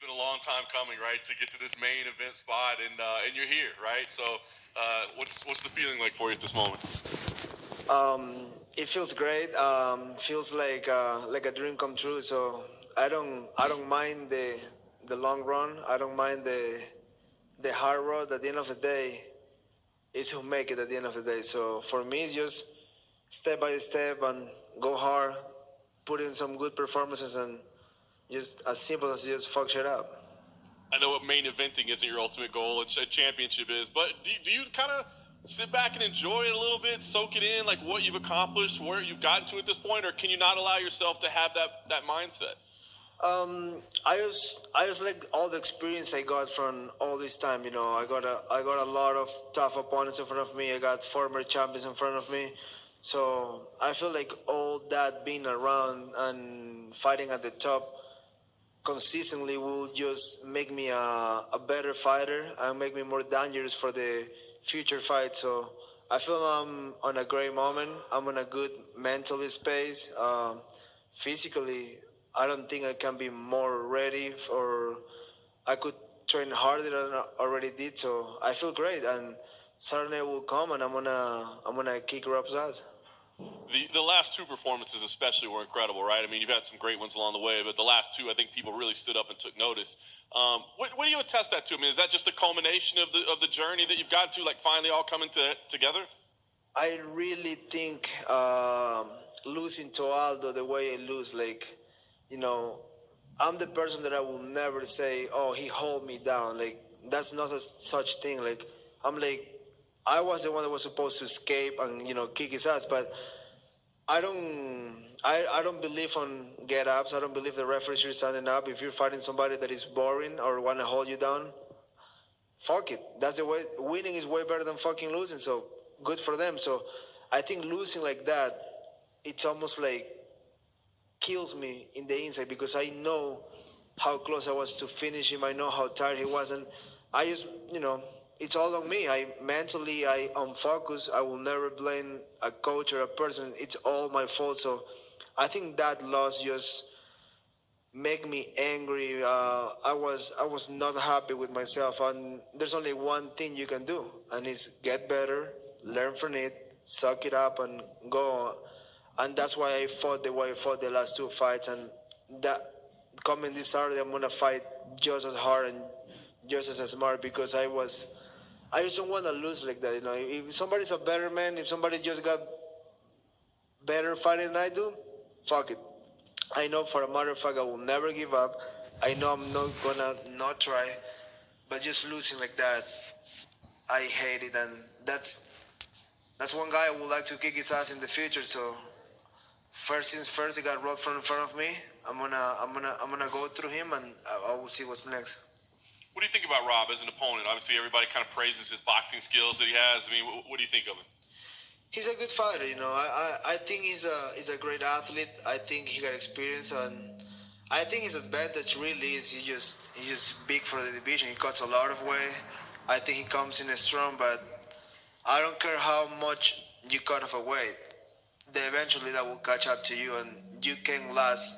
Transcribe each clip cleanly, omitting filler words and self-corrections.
been a long time coming, right, to get to this main event spot, and you're here, right? So, what's the feeling like for you at this moment? It feels great. Feels like a dream come true. So I don't mind the long run. I don't mind the hard road. At the end of the day, it's who make it at the end of the day. So for me, it's just step by step and go hard, put in some good performances, and just as simple as just fuck shit up. I know what main eventing isn't your ultimate goal; it's a championship is. But do you kind of sit back and enjoy it a little bit, soak it in, like what you've accomplished, where you've gotten to at this point, or can you not allow yourself to have that mindset? I just like all the experience I got from all this time. I got a lot of tough opponents in front of me. I got former champions in front of me. So I feel like all that being around and fighting at the top consistently will just make me a better fighter and make me more dangerous for the future fight. So I feel I'm on a great moment. I'm in a good mental space. Physically, I don't think I can be more ready, or I could train harder than I already did. So I feel great, and Saturday will come, and I'm gonna kick Rob's ass. The last two performances especially were incredible, right? I mean, you've had some great ones along the way, but the last two, I think people really stood up and took notice. What do you attest that to? I mean, is that just a culmination of the journey that you've got to, like, finally all coming together? I really think losing to Aldo the way I lose, like, you know, I'm the person that I will never say, "Oh, he hold me down." Like, that's not a such thing. Like, I'm like, I was the one that was supposed to escape and kick his ass, but I don't believe on get ups. I don't believe the referee should standing up. If you're fighting somebody that is boring or want to hold you down, fuck it. That's the way. Winning is way better than fucking losing. So good for them. So I think losing like that, it's almost like kills me in the inside because I know how close I was to finish him. I know how tired he was, and I just, it's all on me. I unfocus. I will never blame a coach or a person. It's all my fault. So I think that loss just make me angry. I was not happy with myself, and there's only one thing you can do, and it's get better, learn from it, suck it up, and go on. And that's why I fought the way I fought the last two fights, and that coming this Saturday, I'm gonna fight just as hard and just as smart because I just don't want to lose like that. If somebody's a better man, if somebody just got better fighting than I do, fuck it. I know for a matter of fact I will never give up. I know I'm not gonna not try, but just losing like that, I hate it, and that's one guy I would like to kick his ass in the future. So first things first, he got robbed from in front of me. I'm gonna go through him, and I will see what's next. What do you think about Rob as an opponent? Obviously, everybody kind of praises his boxing skills that he has. I mean, what do you think of him? He's a good fighter. I think he's a great athlete. I think he got experience, and I think his advantage really is he's just big for the division. He cuts a lot of weight. I think he comes in strong, but I don't care how much you cut off a weight. Eventually that will catch up to you, and you can last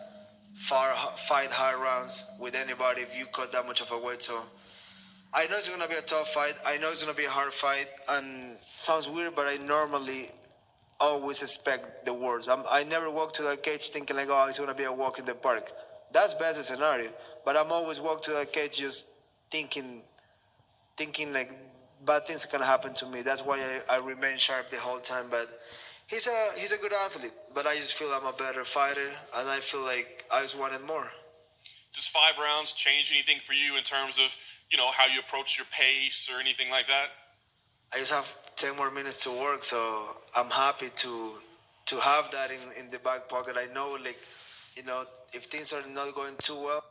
fight hard rounds with anybody if you cut that much of a weight. So I know it's gonna be a tough fight. I know it's gonna be a hard fight, and sounds weird, but I normally always expect the worst. I never walk to that cage thinking like, oh, it's gonna be a walk in the park. That's best scenario. But I'm always walk to that cage just thinking, thinking like bad things can happen to me. That's why I remain sharp the whole time. But he's a good athlete. But I just feel I'm a better fighter, and I feel like I just wanted more. Does 5 rounds change anything for you in terms of how you approach your pace or anything like that? I just have 10 more minutes to work, so I'm happy to have that in the back pocket. I know, like, if things are not going too well,